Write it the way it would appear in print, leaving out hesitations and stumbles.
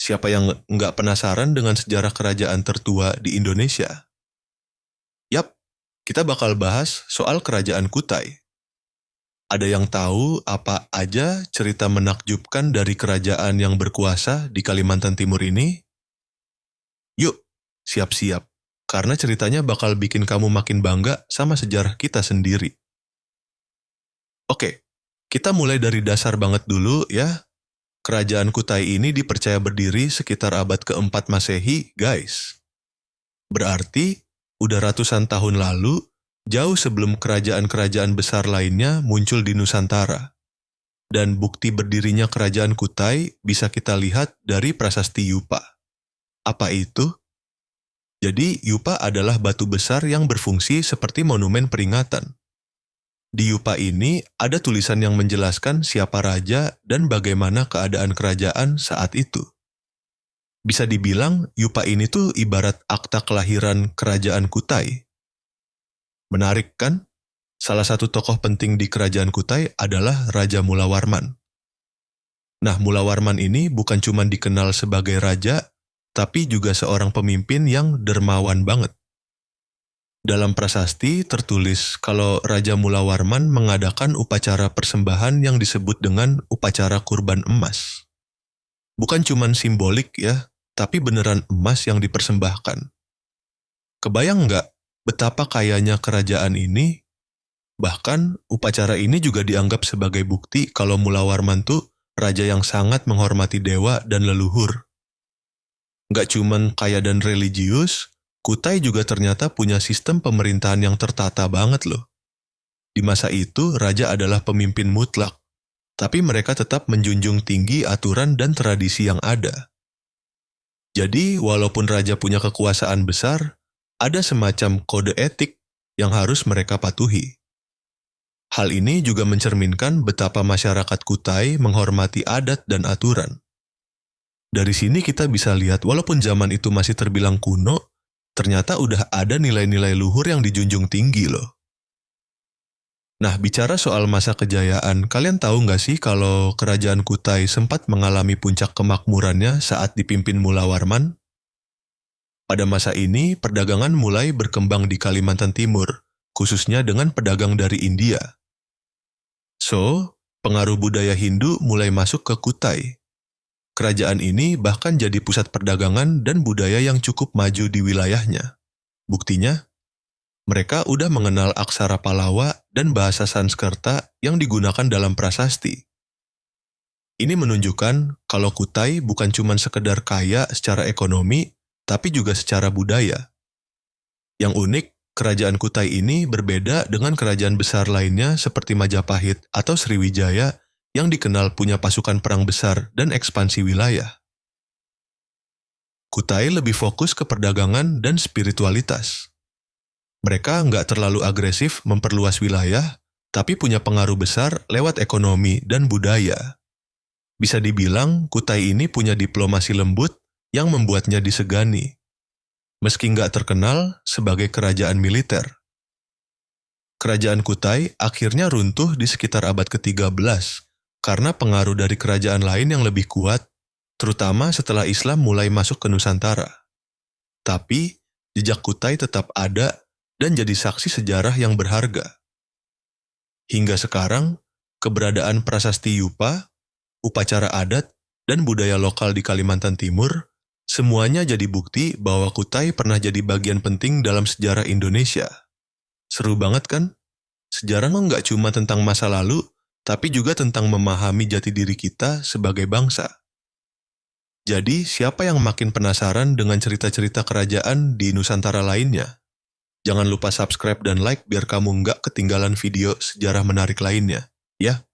Siapa yang nggak penasaran dengan sejarah kerajaan tertua di Indonesia? Yap, kita bakal bahas soal kerajaan Kutai. Ada yang tahu apa aja cerita menakjubkan dari kerajaan yang berkuasa di Kalimantan Timur ini? Yuk, siap-siap, karena ceritanya bakal bikin kamu makin bangga sama sejarah kita sendiri. Oke, kita mulai dari dasar banget dulu ya. Kerajaan Kutai ini dipercaya berdiri sekitar abad keempat Masehi, guys. Berarti, udah ratusan tahun lalu, jauh sebelum kerajaan-kerajaan besar lainnya muncul di Nusantara. Dan bukti berdirinya kerajaan Kutai bisa kita lihat dari prasasti Yupa. Apa itu? Jadi, Yupa adalah batu besar yang berfungsi seperti monumen peringatan. Di Yupa ini ada tulisan yang menjelaskan siapa raja dan bagaimana keadaan kerajaan saat itu. Bisa dibilang Yupa ini tuh ibarat akta kelahiran kerajaan Kutai. Menarik kan? Salah satu tokoh penting di kerajaan Kutai adalah Raja Mulawarman. Nah, Mulawarman ini bukan cuma dikenal sebagai raja, tapi juga seorang pemimpin yang dermawan banget. Dalam prasasti tertulis kalau Raja Mulawarman mengadakan upacara persembahan yang disebut dengan upacara kurban emas. Bukan cuma simbolik ya, tapi beneran emas yang dipersembahkan. Kebayang nggak betapa kayanya kerajaan ini? Bahkan upacara ini juga dianggap sebagai bukti kalau Mulawarman tuh raja yang sangat menghormati dewa dan leluhur. Nggak cuma kaya dan religius, Kutai juga ternyata punya sistem pemerintahan yang tertata banget loh. Di masa itu, raja adalah pemimpin mutlak, tapi mereka tetap menjunjung tinggi aturan dan tradisi yang ada. Jadi, walaupun raja punya kekuasaan besar, ada semacam kode etik yang harus mereka patuhi. Hal ini juga mencerminkan betapa masyarakat Kutai menghormati adat dan aturan. Dari sini kita bisa lihat walaupun zaman itu masih terbilang kuno, ternyata udah ada nilai-nilai luhur yang dijunjung tinggi loh. Nah, bicara soal masa kejayaan, kalian tahu nggak sih kalau kerajaan Kutai sempat mengalami puncak kemakmurannya saat dipimpin Mulawarman? Pada masa ini, perdagangan mulai berkembang di Kalimantan Timur, khususnya dengan pedagang dari India. So, pengaruh budaya Hindu mulai masuk ke Kutai. Kerajaan ini bahkan jadi pusat perdagangan dan budaya yang cukup maju di wilayahnya. Buktinya, mereka udah mengenal aksara Palawa dan bahasa Sanskerta yang digunakan dalam prasasti. Ini menunjukkan kalau Kutai bukan cuma sekedar kaya secara ekonomi, tapi juga secara budaya. Yang unik, kerajaan Kutai ini berbeda dengan kerajaan besar lainnya seperti Majapahit atau Sriwijaya yang dikenal punya pasukan perang besar dan ekspansi wilayah. Kutai lebih fokus ke perdagangan dan spiritualitas. Mereka nggak terlalu agresif memperluas wilayah, tapi punya pengaruh besar lewat ekonomi dan budaya. Bisa dibilang Kutai ini punya diplomasi lembut yang membuatnya disegani, meski nggak terkenal sebagai kerajaan militer. Kerajaan Kutai akhirnya runtuh di sekitar abad ke-13, karena pengaruh dari kerajaan lain yang lebih kuat, terutama setelah Islam mulai masuk ke Nusantara. Tapi, jejak Kutai tetap ada dan jadi saksi sejarah yang berharga. Hingga sekarang, keberadaan prasasti Yupa, upacara adat, dan budaya lokal di Kalimantan Timur, semuanya jadi bukti bahwa Kutai pernah jadi bagian penting dalam sejarah Indonesia. Seru banget kan? Sejarah nggak cuma tentang masa lalu, tapi juga tentang memahami jati diri kita sebagai bangsa. Jadi, siapa yang makin penasaran dengan cerita-cerita kerajaan di Nusantara lainnya? Jangan lupa subscribe dan like biar kamu nggak ketinggalan video sejarah menarik lainnya, ya.